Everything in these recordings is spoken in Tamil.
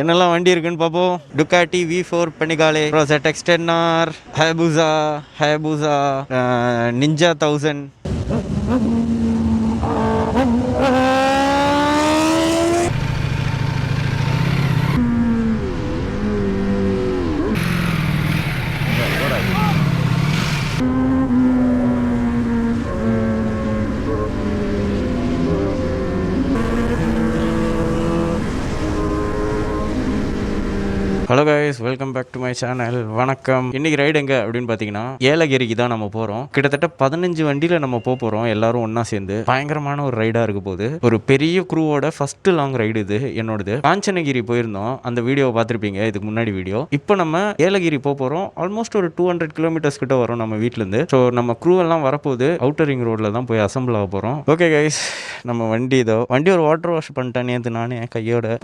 என்னெல்லாம் வண்டி இருக்குன்னு பார்ப்போம். Ducati V4 Panigale, ZX 10R, Hayabusa Ninja 1000. Hello guys, welcome back to my channel. வணக்கம். இன்னைக்கு ரைடு எங்கே அப்படின்னு பார்த்தீங்கன்னா ஏலகிரிக்கு தான் நம்ம போகிறோம். கிட்டத்தட்ட 15 வண்டியில் நம்ம போகிறோம், எல்லாரும் ஒன்றா சேர்ந்து. பயங்கரமான ஒரு ரைடாக இருக்க போகுது. ஒரு பெரிய குரூவோட ஃபர்ஸ்ட் லாங் ரைடு இது என்னோடது. காஞ்சனகிரி போயிருந்தோம், அந்த வீடியோவை பார்த்துருப்பீங்க இதுக்கு முன்னாடி வீடியோ. இப்போ நம்ம ஏலகிரி போகிறோம். ஆல்மோஸ்ட் ஒரு 200 கிலோமீட்டர்ஸ் கிட்ட வரும் நம்ம வீட்டிலேருந்து. ஸோ நம்ம குரூ எல்லாம் வரப்போகுது. அவுட்டர் ரிங் ரோடில் தான் போய் அசம்பிள் ஆக போகிறோம். ஓகே கைஸ், நம்ம வண்டி ஒரு வாட்டர் வாஷ் பண்ணிட்டேன் நேற்று நானே கையோட.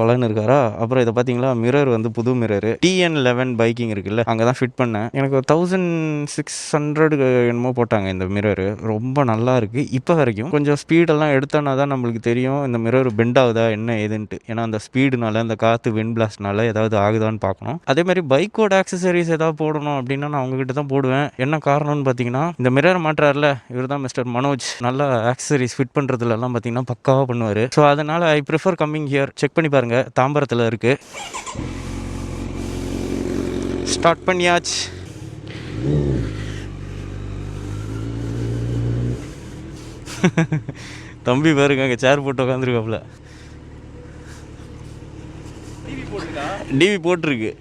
பலன்னு இருக்காரா. அப்புறம் இதை பார்த்தீங்களா, மிரர் வந்து புது மிரர் TN11 பைக்கிங் இருக்குல்ல, அங்கே தான் ஃபிட் பண்ணேன். எனக்கு 1600 என்னமோ போட்டாங்க இந்த மிரர். ரொம்ப நல்லா இருக்கு. இப்போ வரைக்கும் கொஞ்சம் ஸ்பீடெல்லாம் எடுத்தோன்னா தான் நம்மளுக்கு தெரியும் இந்த மிரர் பெண்ட் ஆகுதா என்ன ஏதுன்ட்டு. ஏன்னா அந்த ஸ்பீடுனால, அந்த காற்று விண்ட் பிளாஸ்ட்னால ஏதாவது ஆகுதான்னு பார்க்கணும். அதே மாதிரி பைக்கோட ஆக்சசரிஸ் ஏதாவது போடணும் அப்படின்னா நான் அவங்ககிட்ட தான் போடுவேன். என்ன காரணம்னு பார்த்தீங்கன்னா, இந்த மிரர் மாற்றாருல இவர் தான் மிஸ்டர் மனோஜ். நல்லா ஆக்சசரிஸ் ஃபிட் பண்ணுறதுலலாம் பார்த்தீங்கன்னா பக்காவாக பண்ணுவார். ஸோ அதனால் I prefer coming here. Check பண்ணி பாருங்கள், தாம்பரத்தில் இருக்குது. ஸ்டார்ட் பண்ணியாச்சு. தம்பி பாருங்க, அங்கே சேர் போட்டு உட்காந்துருக்காப்புல. டிவி போட்டிருக்கு.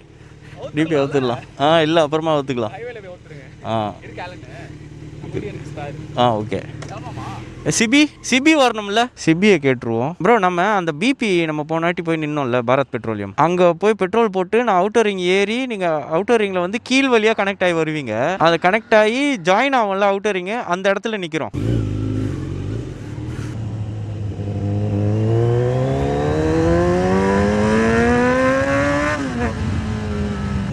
டிபி அவுத்துடலாம். இல்லை அப்புறமா அவுத்துக்கலாம். ஓகே. சிபி வரணும்ல, சிபியை கேட்டுருவோம். ப்ரோ நம்ம அந்த பிபி நம்ம போனாட்டி போய் நின்னோம்ல பாரத் பெட்ரோலியம், அங்கே போய் பெட்ரோல் போட்டு நான் அவுட்டர் ரிங் ஏறி, நீங்கள் அவுட்டர் ரிங்கில் வந்து கீழ் வழியாக கனெக்ட் ஆகி வருவீங்க. அதை கனெக்ட் ஆகி ஜாயின் ஆகும்ல அவுட்டர் ரிங்கு, அந்த இடத்துல நிற்கிறோம்.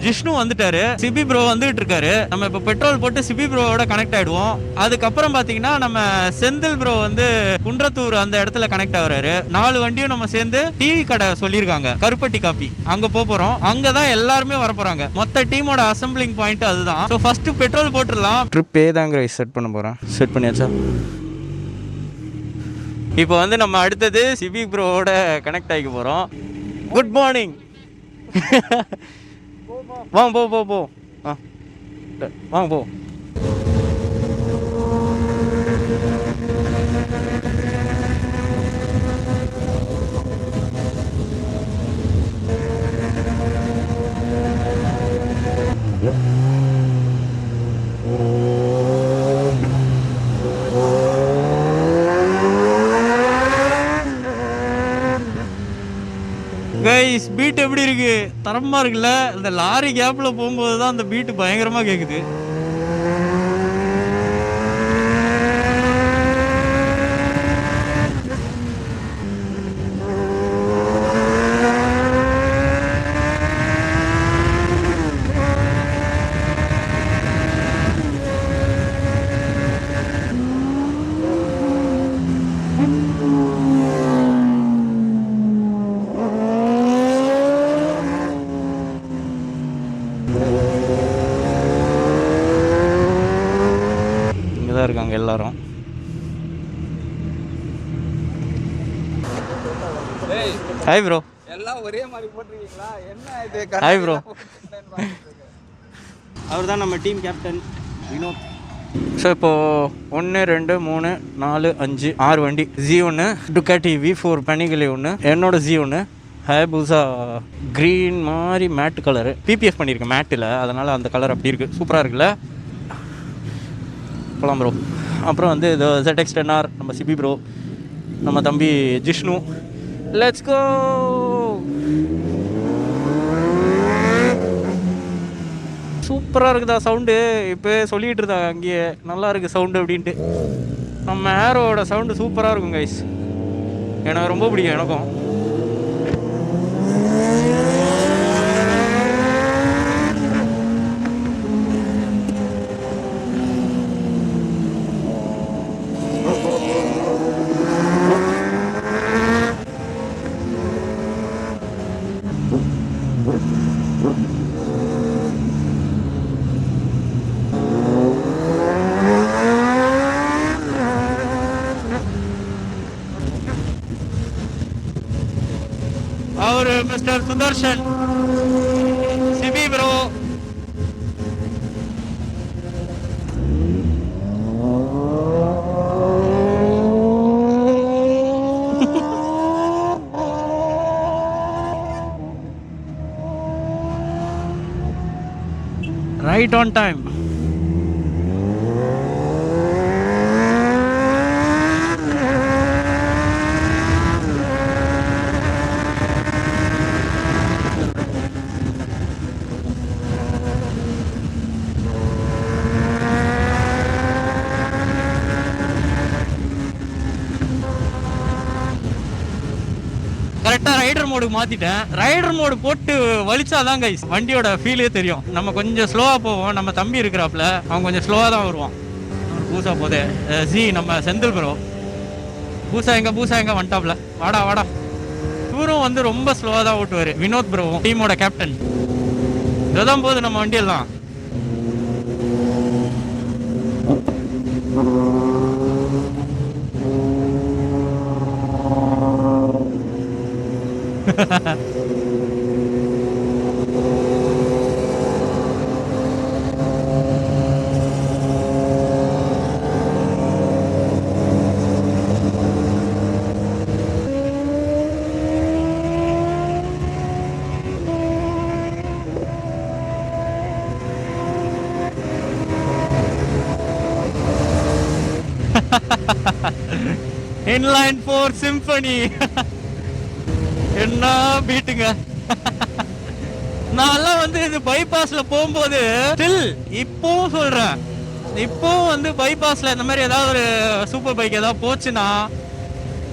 ஜிஷ்ணு வந்துட்டாரு, சிபி ப்ரோ வந்துட்டு இருக்காரு. நம்ம இப்ப பெட்ரோல் போட்டு சிபி ப்ரோவோட கனெக்ட் ஆயிடுவோம். அதுக்கப்புறம் பாத்தீங்கன்னா நம்ம செந்தில் ப்ரோ வந்து குன்றத்தூர் அந்த இடத்துல கனெக்ட் ஆகுறாரு. 4 வண்டியும் நம்ம சேர்ந்து டீ கடை சொல்லியிருக்காங்க, கருப்பட்டி காப்பி, அங்க போறோம். அங்கதான் எல்லாருமே வர போறாங்க. மொத்த டீமோட அசம்பிளிங் பாயிண்ட் அதுதான். ஸோ ஃபர்ஸ்ட் பெட்ரோல் போட்டுடலாம். ட்ரிப் ஏதாங்க செட் பண்ண போறேன். செட் பண்ணியாச்சா? இப்போ வந்து நம்ம அடுத்தது சிபி ப்ரோவோட கனெக்ட் ஆகிக்க போறோம். Good morning. வாங்க போ வாங்க போ. கைஸ், பீட் எப்படி இருக்கு? தரமா இருக்குல்ல? இந்த லாரி கேப்ல போகும்போது தான் அந்த பீட் பயங்கரமா கேக்குது. இருக்காங்க எல்லாரும். Hi bro. எல்லாம் ஒரே மாதிரி போட்டுருக்கீங்களா? என்ன இது? Hi bro. அவர் தான் நம்ம டீம் கேப்டன் வினோத். ஸோ இப்போது 1 2 3 4 5 6 வண்டி. Z1, டுக்காட்டி V4 Panigale 1, என்னோட Z1, ஹேபூசா க்ரீன் மாதிரி மேட் கலரு. PPF பண்ணியிருக்கேன் மேட்டில், அதனால் அந்த கலர் அப்படி இருக்குது. சூப்பராக இருக்குல்ல? போகலாம் ப்ரோ. அப்புறம் வந்து இது ZX 10R நம்ம சிபி ப்ரோ, நம்ம தம்பி ஜிஷ்ணு. Let's go. சூப்பராக இருக்குதா சவுண்டு? இப்போ சொல்லிகிட்டு இருந்தாங்க அங்கேயே நல்லா இருக்குது சவுண்டு அப்படின்ட்டு. நம்ம ஏரோட சவுண்டு சூப்பராக இருக்கும் கைஸ், எனக்கு ரொம்ப பிடிக்கும். எனக்கும் அவர் mister Sudarshan Sibi bro. Right on time. கரெக்டாக ரைடர் மோடுக்கு மாற்றிட்டேன். ரைடர் மோடு போட்டு வலிச்சாதான் கைஸ் வண்டியோட ஃபீலே தெரியும். நம்ம கொஞ்சம் ஸ்லோவாக போவோம். நம்ம தம்பி இருக்கிறாப்புல அவன் கொஞ்சம் ஸ்லோவாக தான் வருவான். பூசா போதே நம்ம செந்தில் ப்ரோ. பூசா எங்க வந்துட்டாப்ல. வாடா வாடா. இவரும் வந்து ரொம்ப ஸ்லோவாக தான் ஓட்டுவார். வினோத் ப்ரோ டீமோட கேப்டன். இதுதான் போகுது நம்ம வண்டியெல்லாம். இன்லைன் 4 சிம்பனி என்ன பீட்டுங்க. நான் வந்து இது பைபாஸ்ல போகும்போது இப்பவும் சொல்றேன், இப்பவும் வந்து பைபாஸ்ல இந்த மாதிரி ஏதாவது ஒரு சூப்பர் பைக் ஏதாவது போச்சுன்னா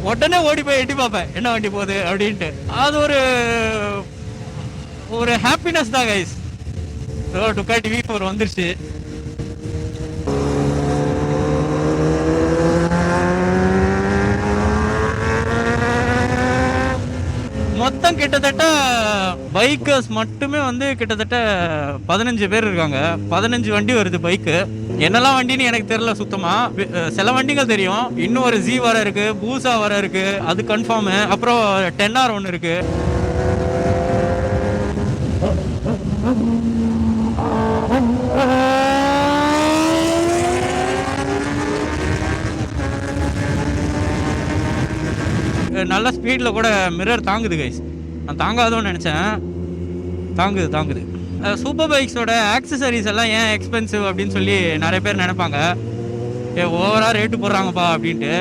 உடனே ஓடி போய் எட்டி பார்ப்பேன் என்ன வண்டி போகுது அப்படின்ட்டு. அது ஒரு ஹாப்பினஸ் தான் கைஸ். டுக்காட்டி V4 வந்துருச்சு. மொத்தம் கிட்டத்தட்ட பைக்கர்ஸ் மட்டுமே வந்து கிட்டத்தட்ட 15 பேர் இருக்காங்க. 15 வண்டி வருது பைக்கு. என்னெல்லாம் வண்டின்னு எனக்கு தெரியல சுத்தமா. சில வண்டிகள் தெரியும். இன்னும் ஒரு ஜி வர இருக்கு, பூசா வர இருக்கு, அது கன்ஃபார்ம். அப்புறம் 10R ஒன்று இருக்கு. நல்ல ஸ்பீடில் கூட மிரர் தாங்குது கைஸ். நான் தாங்காதோன்னு நினச்சேன். தாங்குது. சூப்பர் பைக்ஸோட ஆக்சசரிஸ் எல்லாம் ஏன் எக்ஸ்பென்சிவ் அப்படின்னு சொல்லி நிறைய பேர் நினைப்பாங்க. ஓவராக ரேட்டு போடுறாங்கப்பா அப்படின்ட்டு.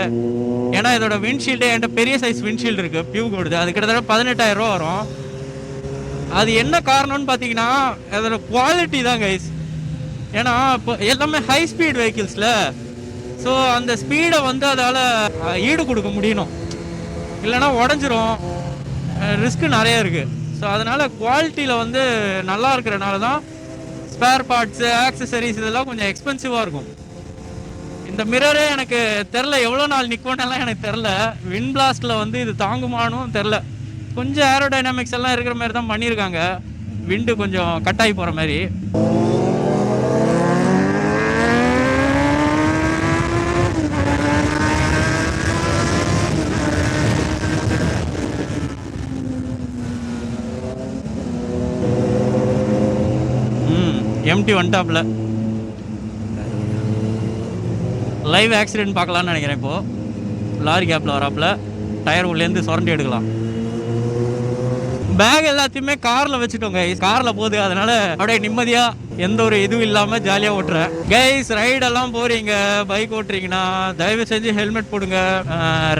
ஏன்னா இதோட விண்ட்ஷீல்டு என்கிட்ட பெரிய சைஸ் விண்ட்ஷீல்டு இருக்குது, பியூ கொடுது. அது கிட்டத்தட்ட 18,000 ரூபா வரும். அது என்ன காரணம்னு பார்த்தீங்கன்னா அதோட குவாலிட்டி தான் கைஸ். ஏன்னா இப்போ எல்லாமே ஹை ஸ்பீட் வெஹிக்கிள்ஸில். ஸோ அந்த ஸ்பீடை வந்து அதால் ஈடு கொடுக்க முடியணும், இல்லைனா உடஞ்சிரும். ரிஸ்க்கு நிறைய இருக்குது. ஸோ அதனால் குவாலிட்டியில் வந்து நல்லா இருக்கிறனால தான் ஸ்பேர் பார்ட்ஸு, ஆக்சசரிஸ் இதெல்லாம் கொஞ்சம் எக்ஸ்பென்சிவாக இருக்கும். இந்த மிரரே எனக்கு தெரில எவ்வளோ நாள் நிற்கும்னெல்லாம் எனக்கு தெரில. விண்ட் பிளாஸ்டில் வந்து இது தாங்குமானும் தெரில. கொஞ்சம் ஏரோடைனாமிக்ஸ் எல்லாம் இருக்கிற மாதிரி தான் பண்ணியிருக்காங்க. விண்டு கொஞ்சம் கட்டாகி போகிற மாதிரி. எம்டி வந்துட்டாப்ல. லைவ் ஆக்சிடென்ட் பார்க்கலான்னு நினைக்கிறேன். இப்போது லாரி கேப்பில் வராப்புல. டயர் உள்ளேருந்து சுரண்டி எடுக்கலாம். பேக் எல்லாத்தையுமே காரில் வச்சுட்டோம் கைஸ். காரில் போகுது, அதனால அப்படியே நிம்மதியாக எந்த ஒரு இதுவும் இல்லாமல் ஜாலியாக ஓட்டுறேன் கைஸ். ரைடெல்லாம் போகிறீங்க, பைக் ஓட்டுறீங்கன்னா தயவு செஞ்சு ஹெல்மெட் போடுங்க.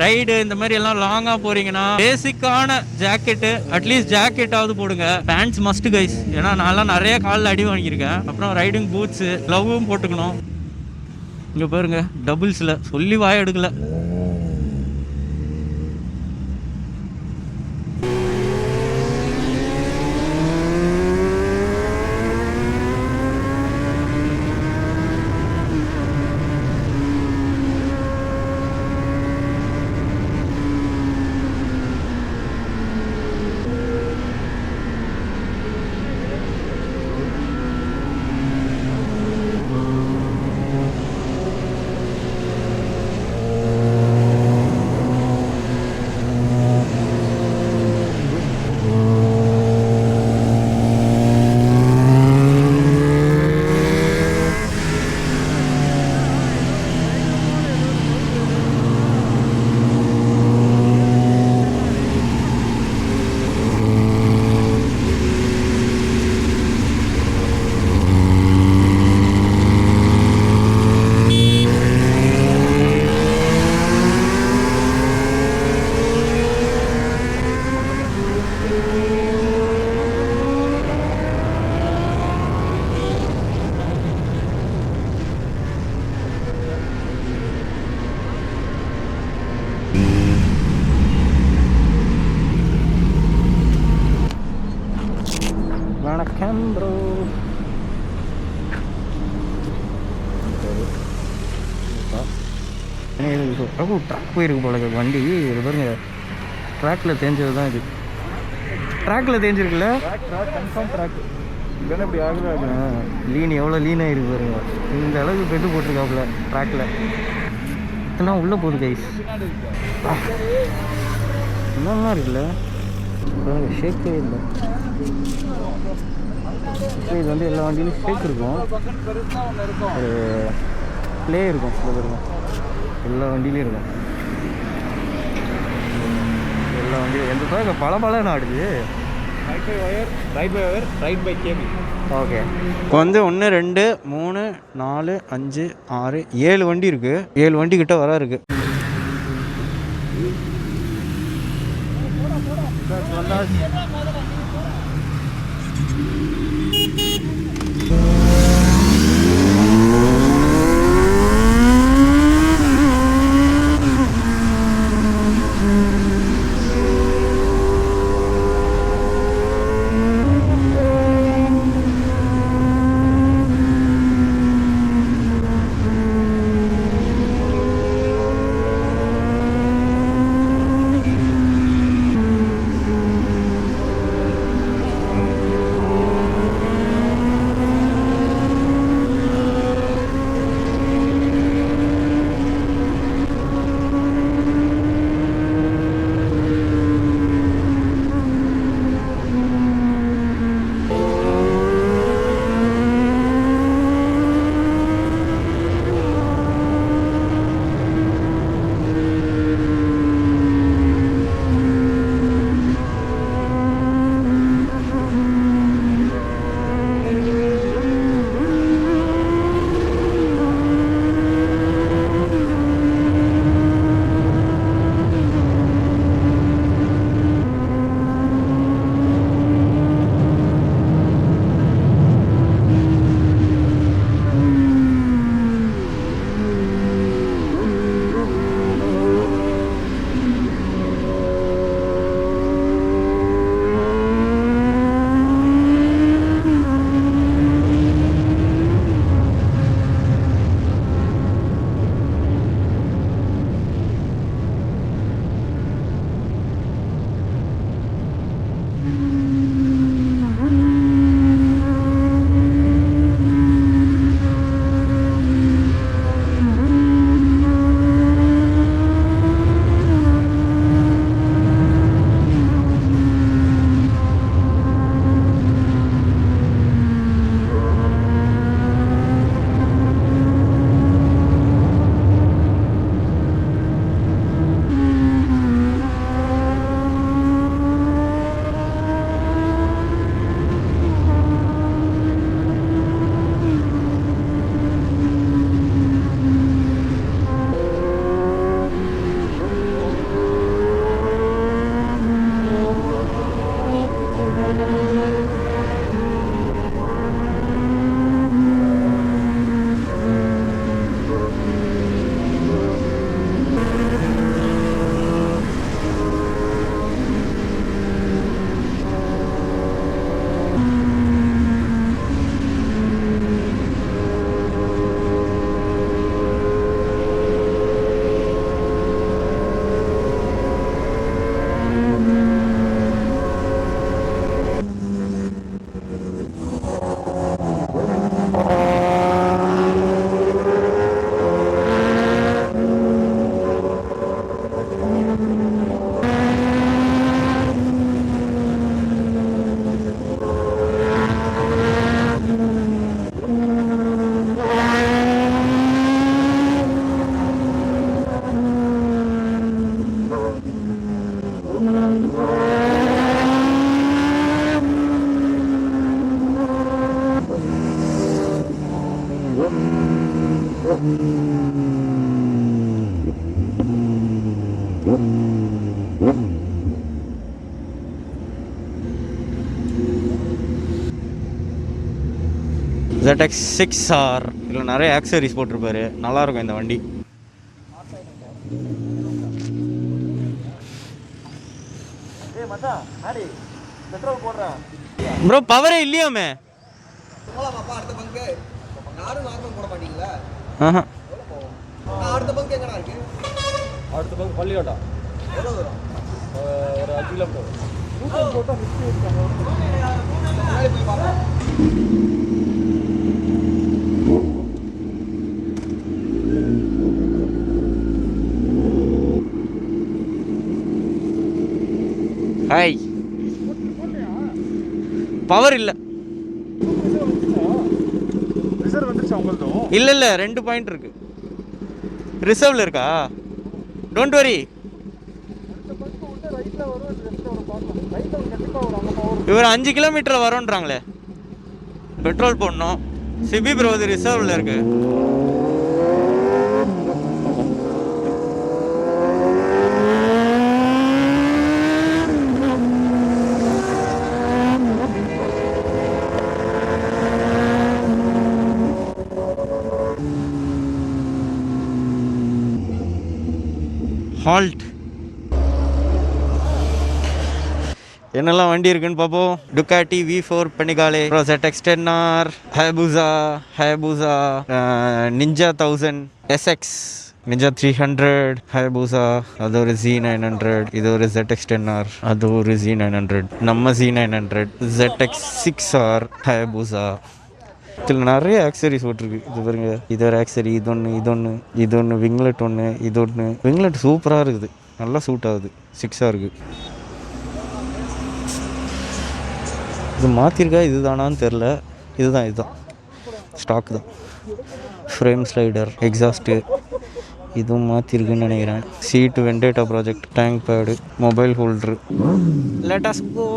ரைடு இந்த மாதிரி எல்லாம் லாங்காக போகிறீங்கன்னா பேசிக்கான ஜாக்கெட்டு, அட்லீஸ்ட் ஜாக்கெட்டாவது போடுங்க. Pants must guys. ஏன்னா நான்லாம் நிறைய காலில் அடி வாங்கியிருக்கேன். அப்புறம் ரைடிங் பூட்ஸு, க்ளவ்வும் போட்டுக்கணும். இங்கே பாருங்க, டபுள்ஸில் சொல்லி வாய எடுக்கல. ப்ரோ. பிரபு ட்ராக் போயிருக்கு போல வண்டி. இது பாருங்க, ட்ராக்கில் தேஞ்சது தான் இது. ட்ராக்கில் தேஞ்சிருக்குல்ல, கன்ஃபார்ம் ட்ராக் இல்லைன்னா இப்படி ஆகுது. லீன் எவ்வளோ லீனாக இருக்கு பாருங்க. இந்த அளவுக்கு பெட்டு போட்டிருக்காப்புல ட்ராக்கில். இதெல்லாம் உள்ளே போகுது கைஸ். என்னெல்லாம் இருக்குல்ல பாருங்க, ஷேக்கே இல்லை. இது வந்து எல்லா வண்டியிலும் ஷேக் இருக்கும், ஒரு ப்ளே இருக்கும் சில பேருங்க. எல்லா வண்டியிலையும் இருக்கும். எல்லா வண்டியும் எந்த பாருங்க பல பல ஆடுது. Ride by wire, ride by cable. Okay, இப்போ வந்து 1 2 3 4 5 6 7 வண்டி இருக்குது. 7 வண்டி கிட்ட வர இருக்குது. ZX 6R இதில் நிறைய ஆக்சரிஸ் போட்டிருப்பாரு. நல்லாயிருக்கும் இந்த வண்டி. பெட்ரோல் போடுறேன். ப்ரோ பவரே இல்லையாமே. போலாமாப்பா அடுத்த பங்கு? யாரும் நார்மல் போட மாட்டீங்களா? ஆஹா. அடுத்த பங்கு எங்கடா இருக்கு? அடுத்த பக்கம் பள்ளியோட்டா. எவ்வளோ தூரம்? ஒரு 5 கிலோமீட்டர் போட்டால் 50 இருக்காங்க. போய் பார்க்கலாம். ஹாய். பவர் இல்லை. ரிசர்வ் வந்துருச்சு உங்களுதும்? இல்லை 2 பாயிண்ட் இருக்கு. ரிசர்வ்ல இருக்கா? Don't worry. இவர் 5 கிலோமீட்டர் வரோன்றாங்களே. பெட்ரோல் போடணும். சிபி ப்ரோ இது ரிசர்வ்ல இருக்கு. ஹால்ட். என்னெல்லாம் வண்டி இருக்குன்னு பார்ப்போம். Ducati V4 Panigale, ZX10R, Hayabusa, Ninja 1000, SX, Ninja 300, Hayabusa, அது ஒரு Z900, இது ஒரு ZX10R, அது ஒரு Z900, நம்ம Z900, ZX6R, ஹயபூசா. இதில் நிறைய ஆக்சரிஸ் போட்டிருக்கு. இது பாருங்க, இது ஒரு ஆக்சரி, இது ஒன்று விங்லெட் ஒன்று, இது ஒன்று. விங்லெட் சூப்பராக இருக்குது, நல்லா சூட் ஆகுது, 6ஆக இருக்குது. இது மாற்றிருக்கா இதுதானான்னு தெரில. இதுதான் ஸ்டாக் தான். ஃப்ரேம் ஸ்லைடர், எக்ஸாஸ்ட்டு இதுவும் மாற்றிருக்குன்னு நினைக்கிறேன். Seat vendetta project, tank pad, mobile holder. Let us go.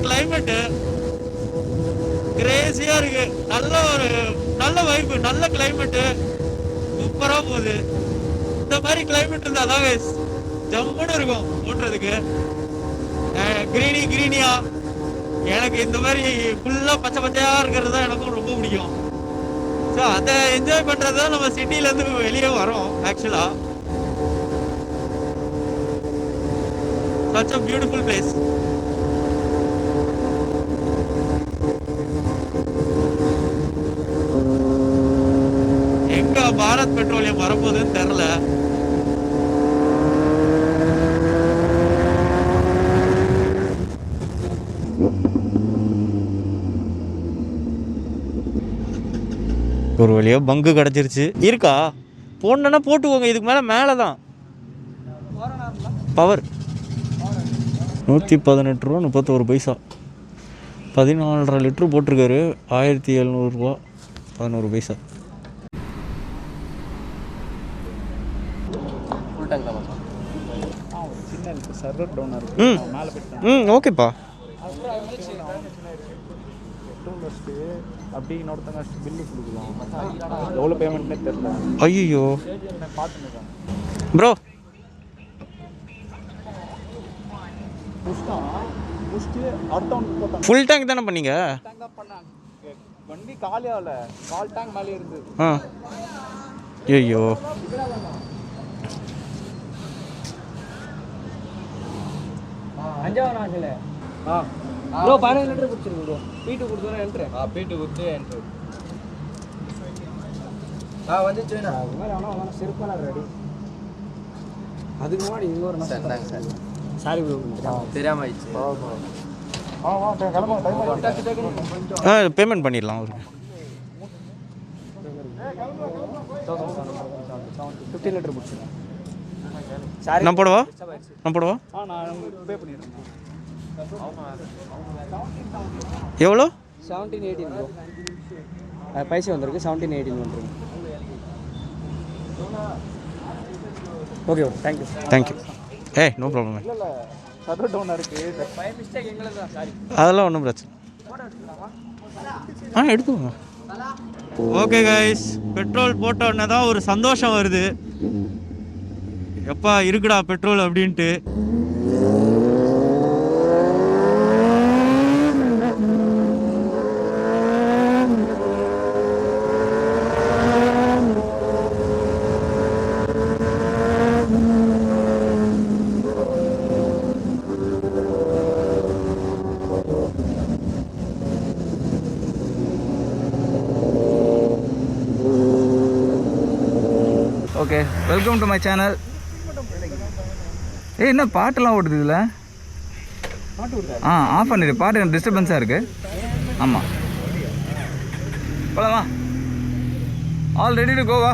Climate கிரேசியா இருக்கு. நல்ல வைப்பு, நல்ல கிளைமேட்டு, சூப்பரா போகுது. இந்த மாதிரி கிளைமேட் இருந்தா அதான் ஜம்முன்னு இருக்கும் ஓட்டுறதுக்கு. கிரீனியா எனக்கு இந்த மாதிரி ஃபுல்லா பச்சை பச்சையா இருக்கிறது தான் எனக்கும் ரொம்ப பிடிக்கும். ஸோ அதை என்ஜாய் பண்றது தான் நம்ம சிட்டில இருந்து வெளியே வரோம். ஆக்சுவலா such a beautiful place. எங்க பாரத் பெட்ரோலியம் வரப்போகுதுன்னு தெரியல. ஒரு வழியா பங்கு கிடைச்சிருச்சு. இருக்கா போனா போட்டுக்கோங்க. இதுக்கு மேலே தான் பவர் 118 ரூபா 31 பைசா. 14.5 லிட்டரு போட்டிருக்காரு. 1700 ரூபா 11 பைசா. ஓகேப்பா. அப்படி இன்னொருத்தங்க பில்லு கொடுக்கலாம். எவ்வளோ பேமெண்ட்னே தெரியல. ஐயோ ப்ரோ, ஃபுல் டேங்க் தானே பண்ணீங்க? வண்டி காலியாகல, கால் டேங்க் மேலே இருந்து. ஐயோ அஞ்சாவது நாட்டில் ப்ரோ 15 லிட்டர் பிடிச்சிருக்கு ப்ரோ பீட்டு கொடுத்தோன்னா என்ட்ரு பீட்டு கொடுத்து என்ட்ரு வந்துச்சுண்ணா அது மாதிரி ஆனால் சிறப்பான ரெடி அதுக்கு முன்னாடி இன்னொரு சரிங்க சார் சாரி ப்ரோ தெரியாம ஆயிடுச்சு பேமெண்ட் பண்ணிடலாம் ஒரு 15 லிட்டர் பிடிச்சிருக்கேன் சாரி நான் போடவா நான் பே பண்ணிடுறேன் எவ்வளோ 17-18 ப்ரோ பைசா வந்திருக்கு 17-18 வந்துருக்கு ஓகே ப்ரோ தேங்க்யூ ஏய் நோ ப்ராப்ளம் இல்லை சர்வர் டவுனாக இருக்குது பை மிஸ்டேக் எங்களுக்கு தான் சாரி அதெல்லாம் ஒன்றும் பிரச்சனை எடுத்துக்கோங்க. ஓகே கைஸ், பெட்ரோல் போட்ட உடனே தான் ஒரு சந்தோஷம் வருது. எப்பா இருக்குடா பெட்ரோல் அப்படின்ட்டு. Okay, welcome to my channel. என்ன பாட்டெல்லாம் ஓடுது இதில்? ஆஃப் பண்ணிடு, பாட்டு எனக்கு டிஸ்டர்பன்ஸாக இருக்குது. ஆமாம், போகலாமா? All ready to Goa?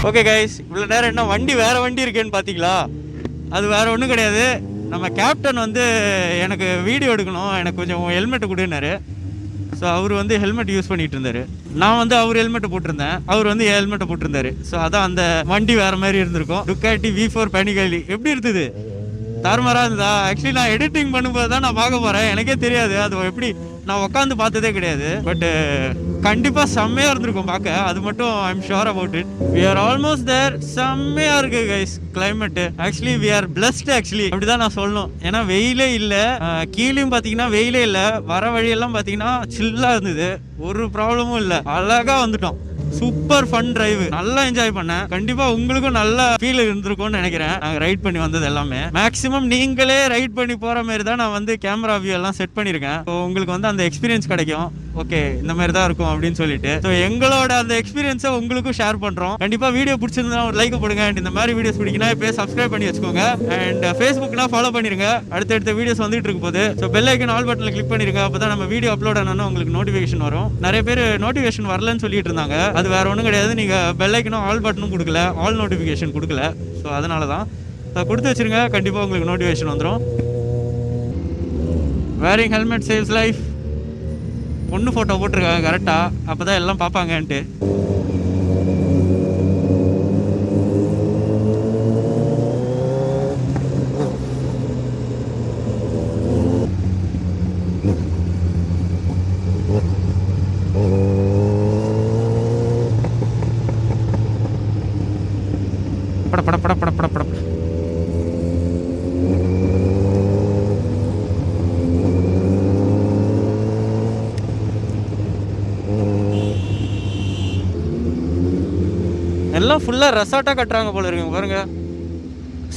Okay guys, இவ்வளோ நேரம் என்ன வண்டி வேறு வண்டி இருக்கேன்னு பார்த்தீங்களா? அது வேறு ஒன்றும் கிடையாது. நம்ம கேப்டன் வந்து எனக்கு வீடியோ எடுக்கணும், எனக்கு கொஞ்சம் ஹெல்மெட்டு கொடுனாரு. ஸோ அவர் வந்து ஹெல்மெட் யூஸ் பண்ணிட்டு இருந்தாரு. நான் வந்து அவர் ஹெல்மெட்டை போட்டிருந்தேன், அவர் வந்து என் ஹெல்மெட்டை போட்டிருந்தாரு. ஸோ அதான் அந்த வண்டி வேற மாதிரி இருந்திருக்கும். டுக்காட்டி V4 Panigale எப்படி இருந்தது? தாறுமாறா இருந்தா. ஆக்சுவலி நான் எடிட்டிங் பண்ணும்போது தான் நான் பார்க்க போறேன். எனக்கே தெரியாது அது எப்படி, நான் உட்காந்து பார்த்ததே கிடையாது. பட் கண்டிப்பா செம்மையா இருந்திருக்கும் பார்க்க. அது மட்டும் I am sure about it. we are almost there. செம்மையா இருக்கு guys climate. Actually we are blessed actually, அப்படிதான் நான் சொல்லணும். ஏன்னா வெயிலே இல்லை, கீழேயும் பார்த்தீங்கன்னா வெயிலே இல்லை, வர வழியெல்லாம் பார்த்தீங்கன்னா சில்லா இருந்தது, ஒரு ப்ராப்ளமும் இல்லை, அழகா வந்துட்டோம். சூப்பர் ஃபன் டிரைவ், நல்லா என்ஜாய் பண்ணேன். கண்டிப்பா உங்களுக்கும் நல்ல ஃபீல் இருந்திருக்கும்னு நினைக்கிறேன். நாங்கள் ரைட் பண்ணி வந்தது எல்லாமே மேக்ஸிமம் நீங்களே ரைட் பண்ணி போற மாதிரி தான் நான் வந்து கேமரா வியூ எல்லாம் செட் பண்ணியிருக்கேன். ஸோ உங்களுக்கு வந்து அந்த எக்ஸ்பீரியன்ஸ் கிடைக்கும். ஓகே இந்த மாதிரி தான் இருக்கும் அப்படின்னு சொல்லிட்டு ஸோ எங்களோட அந்த எக்ஸ்பீரியன்ஸை உங்களுக்கும் ஷேர் பண்றோம். கண்டிப்பா வீடியோ பிடிச்சிருந்தா ஒரு லைக் போடுங்க. அண்ட் இந்த மாதிரி வீடியோஸ் பிடிக்குன்னா இப்போ சப்ஸ்கிரைப் பண்ணி வச்சுக்கோங்க. அண்ட் ஃபேஸ்புக்னா ஃபாலோ பண்ணிருங்க, அடுத்தடுத்த வீடியோஸ் வந்துட்டு இருக்கு போது. ஸோ பெல் ஐக்கன் ஆல் பட்டன்ல கிளிக் பண்ணிருங்க, அப்பதான் நம்ம வீடியோ அப்லோட் ஆனோன்னு உங்களுக்கு நோட்டிஃபிகேஷன் வரும். நிறைய பேர் நோட்டிஃபிகேஷன் வரலன்னு சொல்லிட்டு இருந்தாங்க. அது வேற ஒன்றும் கிடையாது, நீங்க பெல் ஐக்கனும் ஆல் பட்டனும் கொடுக்கல, ஆல் நோட்டிஃபிகேஷன் கொடுக்கல. ஸோ அதனால தான் கொடுத்து வச்சிருங்க, கண்டிப்பாக உங்களுக்கு நோட்டிஃபிகேஷன் வந்துடும். Wearing helmet saves life. பொண்ணு ஃபோட்டோ போட்டிருக்காங்க கரெக்டாக, அப்போ தான் எல்லாம் பார்ப்பாங்கன்ட்டு. பட பட பட பட பட பட எல்லாம் ஃபுல்லாக ரெசார்ட்டாக கட்டுறாங்க போல இருக்குங்க பாருங்க,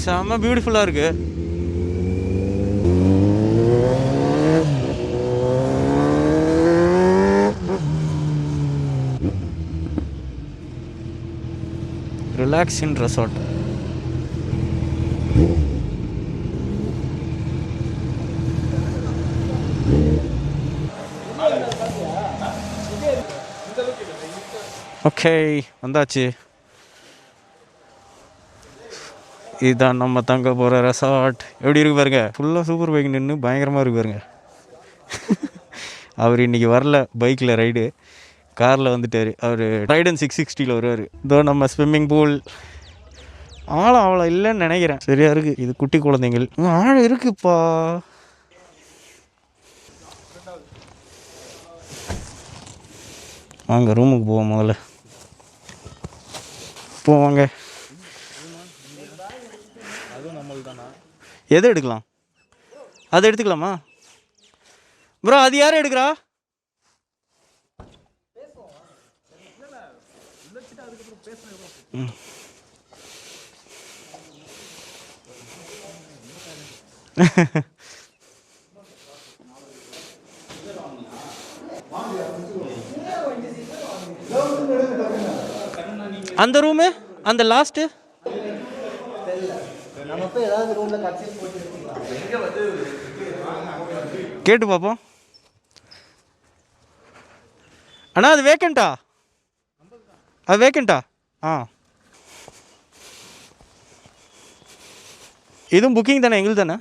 செம்ம பியூட்டிஃபுல்லாக இருக்கு. Relaxing resort. ஓகே வந்தாச்சு, இதுதான் நம்ம தங்க போகிற ரெசார்ட். எப்படி இருக்கு பாருங்க, ஃபுல்லாக சூப்பர் பைக் நின்று பயங்கரமாக இருக்கு பாருங்க. அவர் இன்னைக்கு வரல பைக்கில் ரைடு, காரில் வந்துட்டார். அவர் ரைடன் 660 வருவார். இதோ நம்ம ஸ்விம்மிங் பூல். ஆழம் அவ்வளோ இல்லைன்னு நினைக்கிறேன், சரியா இருக்குது. இது குட்டி குழந்தைங்கள், ஆழம் இருக்குப்பா. வாங்க ரூமுக்கு போவோம், முதல்ல போவாங்க. எது எடுக்கலாம், அது எடுத்துக்கலாமா ப்ரோ? அது யாரும் எடுக்கிறா? அந்த ரூமு அந்த லாஸ்ட்டு கேட்டு பார்ப்போம். அண்ணா அது வேக்கண்டா? அது வேக்கண்டா? ஆ இதுவும் புக்கிங் தானே, எங்களுக்கு தானே?